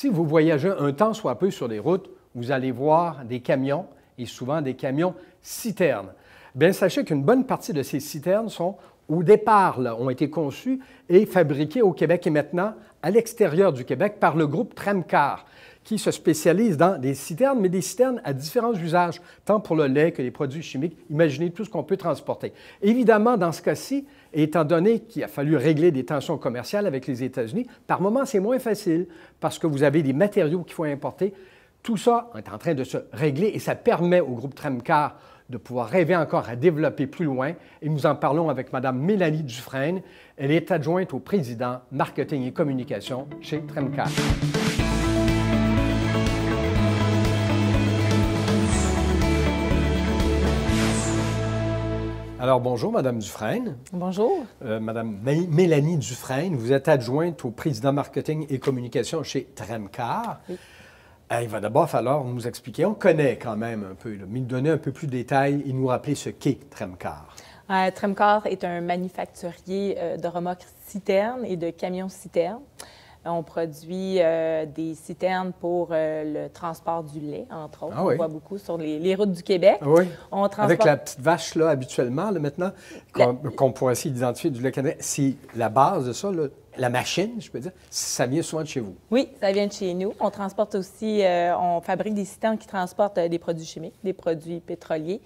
Si vous voyagez un temps soit peu sur les routes, vous allez voir des camions, et souvent des camions citernes. Bien, sachez qu'une bonne partie de ces citernes sont, au départ, là, ont été conçues et fabriquées au Québec et maintenant à l'extérieur du Québec par le groupe Tremcar, qui se spécialise dans des citernes, mais des citernes à différents usages, tant pour le lait que les produits chimiques. Imaginez tout ce qu'on peut transporter. Évidemment, dans ce cas-ci, étant donné qu'il a fallu régler des tensions commerciales avec les États-Unis, par moments, c'est moins facile parce que vous avez des matériaux qu'il faut importer. Tout ça est en train de se régler et ça permet au groupe Tremcar de pouvoir rêver encore à développer plus loin. Et nous en parlons avec Mme Mélanie Dufresne. Elle est adjointe au président marketing et communication chez Tremcar. Alors, bonjour, Mme Dufresne. Bonjour. Mme Mélanie Dufresne, vous êtes adjointe au président marketing et communication chez Tremcar. Oui. Il va d'abord falloir nous expliquer, on connaît quand même un peu, là, mais nous donner un peu plus de détails et nous rappeler ce qu'est Tremcar. Tremcar est un manufacturier de remorques citernes et de camions citernes. On produit des citernes pour le transport du lait, entre autres. Oui. On voit beaucoup sur les routes du Québec. Oui. On transporte... Avec la petite vache, là, habituellement, là, maintenant, qu'on pourrait essayer d'identifier du lait canadien, c'est la base de ça, là, la machine, je peux dire, ça vient souvent de chez vous. Oui, ça vient de chez nous. On transporte aussi, on fabrique des citernes qui transportent des produits chimiques, des produits pétroliers,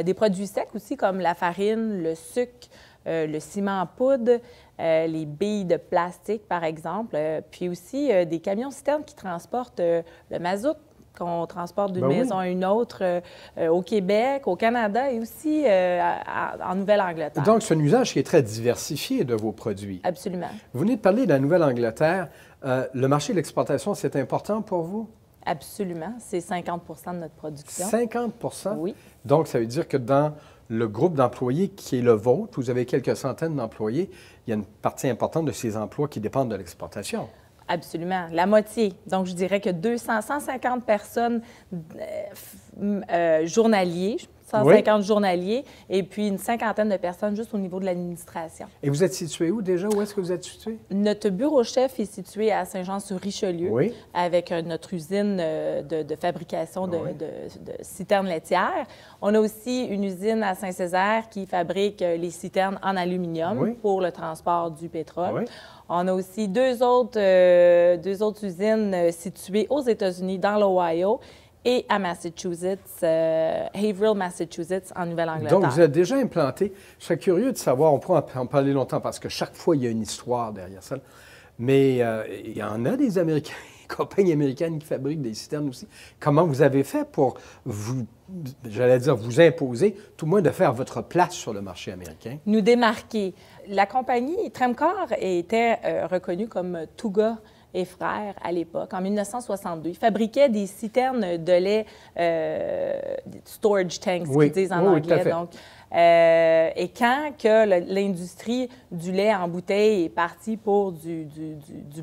des produits secs aussi, comme la farine, le sucre, le ciment en poudre, les billes de plastique, par exemple, puis aussi des camions-citernes qui transportent le mazout qu'on transporte d'une maison à une autre au Québec, au Canada et aussi en Nouvelle-Angleterre. Donc, c'est un usage qui est très diversifié de vos produits. Absolument. Vous venez de parler de la Nouvelle-Angleterre. Le marché de l'exportation, c'est important pour vous? Absolument. C'est 50 de notre production. 50 Oui. Donc, ça veut dire que dans le groupe d'employés qui est le vôtre, vous avez quelques centaines d'employés, il y a une partie importante de ces emplois qui dépendent de l'exportation. Absolument. La moitié. Donc, je dirais que 150 personnes journaliers, 150 journaliers, et puis une cinquantaine de personnes juste au niveau de l'administration. Et vous êtes situé où déjà? Où est-ce que vous êtes situé? Notre bureau-chef est situé à Saint-Jean-sur-Richelieu, oui. avec notre usine de fabrication de citernes laitières. On a aussi une usine à Saint-Césaire qui fabrique les citernes en aluminium pour le transport du pétrole. Oui. On a aussi deux autres usines situées aux États-Unis, dans l'Ohio, et à Massachusetts, Haverhill, Massachusetts, en Nouvelle-Angleterre. Donc, vous êtes déjà implanté. Je serais curieux de savoir, on pourra en parler longtemps parce que chaque fois, il y a une histoire derrière ça. Mais il y en a des Américains, des compagnies américaines qui fabriquent des citernes aussi. Comment vous avez fait pour vous, j'allais dire, vous imposer, tout le moins de faire votre place sur le marché américain? Nous démarquer. La compagnie Tremcar était reconnue comme Touga et frères à l'époque, en 1962. Ils fabriquaient des citernes de lait, storage tanks, qu'ils disent en anglais. Tout à fait. Donc, et quand que l'industrie du lait en bouteille est partie pour du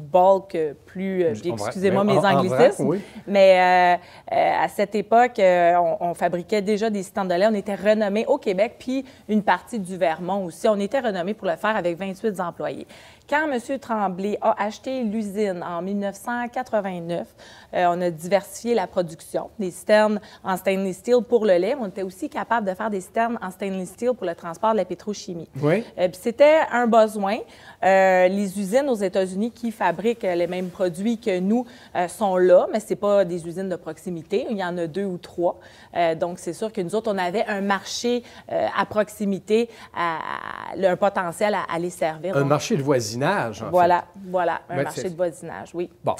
bulk plus... excusez-moi mes anglicismes. Mais à cette époque, on fabriquait déjà des citernes de lait. On était renommé au Québec, puis une partie du Vermont aussi. On était renommé pour le faire avec 28 employés. Quand M. Tremblay a acheté l'usine en 1989, on a diversifié la production, des citernes en stainless steel pour le lait, mais on était aussi capable de faire des citernes en stainless steel pour le transport de la pétrochimie. Oui. Puis c'était un besoin. Les usines aux États-Unis qui fabriquent les mêmes produits que nous sont là, mais ce n'est pas des usines de proximité. Il y en a 2 ou 3. Donc, c'est sûr que nous autres, on avait un marché à proximité, un potentiel à les servir. Un marché de voisinage, en fait. Voilà, un marché de voisinage, oui. Bon,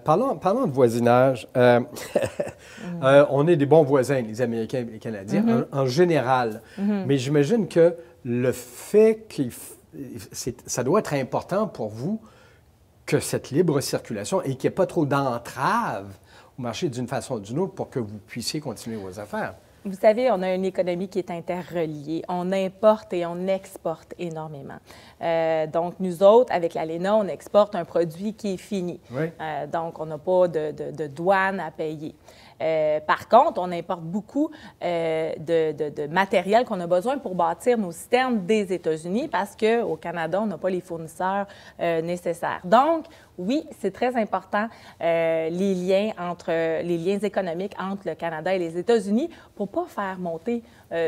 parlons de voisinage. On est des bons voisins, les Américains et les Canadiens, en général. Mais j'imagine que le fait ça doit être important pour vous que cette libre circulation et qu'il n'y ait pas trop d'entraves au marché d'une façon ou d'une autre pour que vous puissiez continuer vos affaires. Vous savez, on a une économie qui est interreliée. On importe et on exporte énormément. Donc, nous autres, avec l'ALENA, on exporte un produit qui est fini. Oui. Donc, on n'a pas de douane à payer. Par contre, on importe beaucoup de matériel qu'on a besoin pour bâtir nos citernes des États-Unis parce qu'au Canada, on n'a pas les fournisseurs nécessaires. Donc, oui, c'est très important les liens économiques entre le Canada et les États-Unis pour ne pas faire monter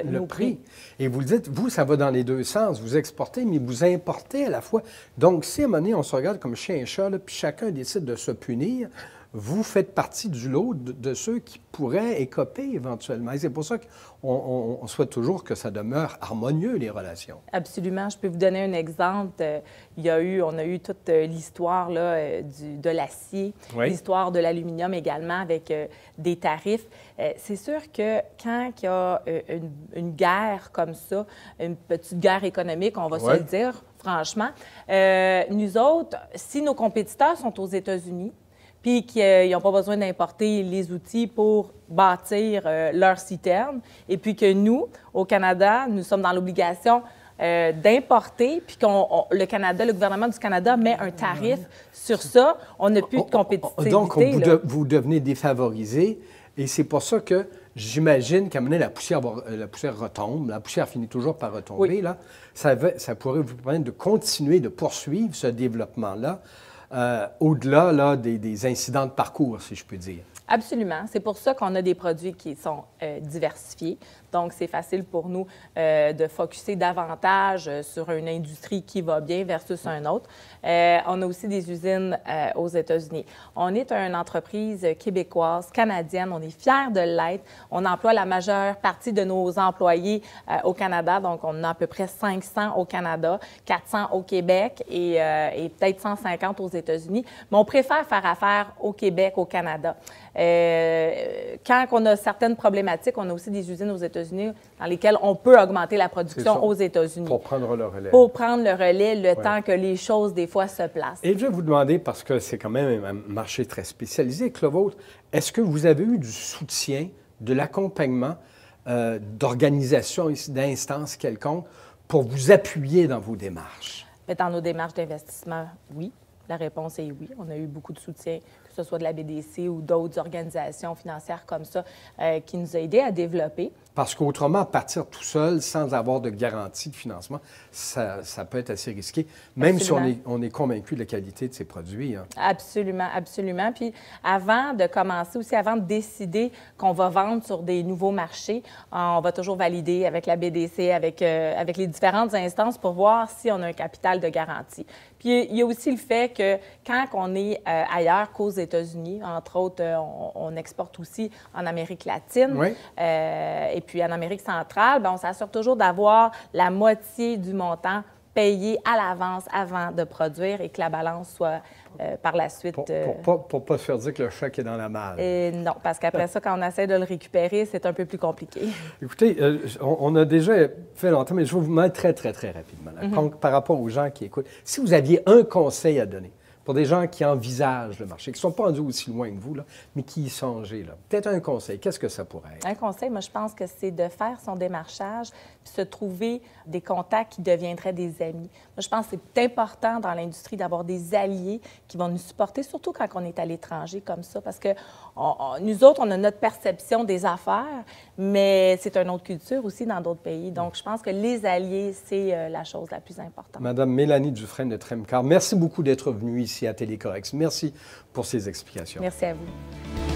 nos prix. Et vous le dites, vous, ça va dans les deux sens. Vous exportez, mais vous importez à la fois. Donc, si à un moment donné, on se regarde comme chien et chat, là, puis chacun décide de se punir, vous faites partie du lot de ceux qui pourraient écoper éventuellement. Et c'est pour ça qu'on souhaite toujours que ça demeure harmonieux, les relations. Absolument. Je peux vous donner un exemple. On a eu toute l'histoire là, de l'acier, oui. l'histoire de l'aluminium également avec des tarifs. C'est sûr que quand il y a une guerre comme ça, une petite guerre économique, on va se le dire, franchement, nous autres, si nos compétiteurs sont aux États-Unis, puis qu'ils n'ont pas besoin d'importer les outils pour bâtir leur citerne, et puis que nous, au Canada, nous sommes dans l'obligation d'importer, puis le Canada, le gouvernement du Canada met un tarif sur ça, on n'a plus de compétitivité. Donc, vous devenez défavorisé, et c'est pour ça que j'imagine qu'à un moment donné, la poussière retombe, la poussière finit toujours par retomber, oui. là. Ça pourrait vous permettre de continuer, de poursuivre ce développement-là, au-delà là, des incidents de parcours, si je peux dire. Absolument. C'est pour ça qu'on a des produits qui sont diversifiés. Donc, c'est facile pour nous de focusser davantage sur une industrie qui va bien versus un autre. On a aussi des usines aux États-Unis. On est une entreprise québécoise, canadienne. On est fiers de l'être. On emploie la majeure partie de nos employés au Canada. Donc, on a à peu près 500 au Canada, 400 au Québec et peut-être 150 aux États-Unis. Mais on préfère faire affaire au Québec, au Canada. Quand on a certaines problématiques, on a aussi des usines aux États-Unis dans lesquelles on peut augmenter la production aux États-Unis. Pour prendre le relais. Pour prendre le relais, le temps que les choses, des fois, se placent. Et je vais vous demander, parce que c'est quand même un marché très spécialisé que le vôtre, est-ce que vous avez eu du soutien, de l'accompagnement d'organisations, d'instances quelconques pour vous appuyer dans vos démarches? Dans nos démarches d'investissement, oui. La réponse est oui. On a eu beaucoup de soutien, que ce soit de la BDC ou d'autres organisations financières comme ça, qui nous a aidés à développer. Parce qu'autrement, partir tout seul, sans avoir de garantie de financement, ça peut être assez risqué, même Absolument. Si on est convaincu de la qualité de ces produits. Hein. Absolument, absolument. Puis avant de commencer aussi, avant de décider qu'on va vendre sur des nouveaux marchés, on va toujours valider avec la BDC, avec les différentes instances pour voir si on a un capital de garantie. Puis il y a aussi le fait que quand on est ailleurs qu'aux États-Unis, entre autres, on exporte aussi en Amérique latine. Oui. Et puis en Amérique centrale, bien, on s'assure toujours d'avoir la moitié du montant payé à l'avance avant de produire et que la balance soit par la suite... Pour ne pas se faire dire que le chèque est dans la malle. Non, parce qu'après ça, quand on essaie de le récupérer, c'est un peu plus compliqué. Écoutez, on a déjà fait longtemps, mais je vais vous mettre très, très, très rapidement. Donc, par rapport aux gens qui écoutent, si vous aviez un conseil à donner pour des gens qui envisagent le marché, qui ne sont pas rendus aussi loin que vous, là, mais qui y songent, peut-être un conseil, qu'est-ce que ça pourrait être? Un conseil, moi, je pense que c'est de faire son démarchage puis se trouver des contacts qui deviendraient des amis. Moi, je pense que c'est important dans l'industrie d'avoir des alliés qui vont nous supporter, surtout quand on est à l'étranger comme ça, parce que nous autres, on a notre perception des affaires, mais c'est une autre culture aussi dans d'autres pays. Donc, je pense que les alliés, c'est la chose la plus importante. Madame Mélanie Dufresne de Tremcar, merci beaucoup d'être venue ici à Télécorrex. Merci pour ces explications. Merci à vous.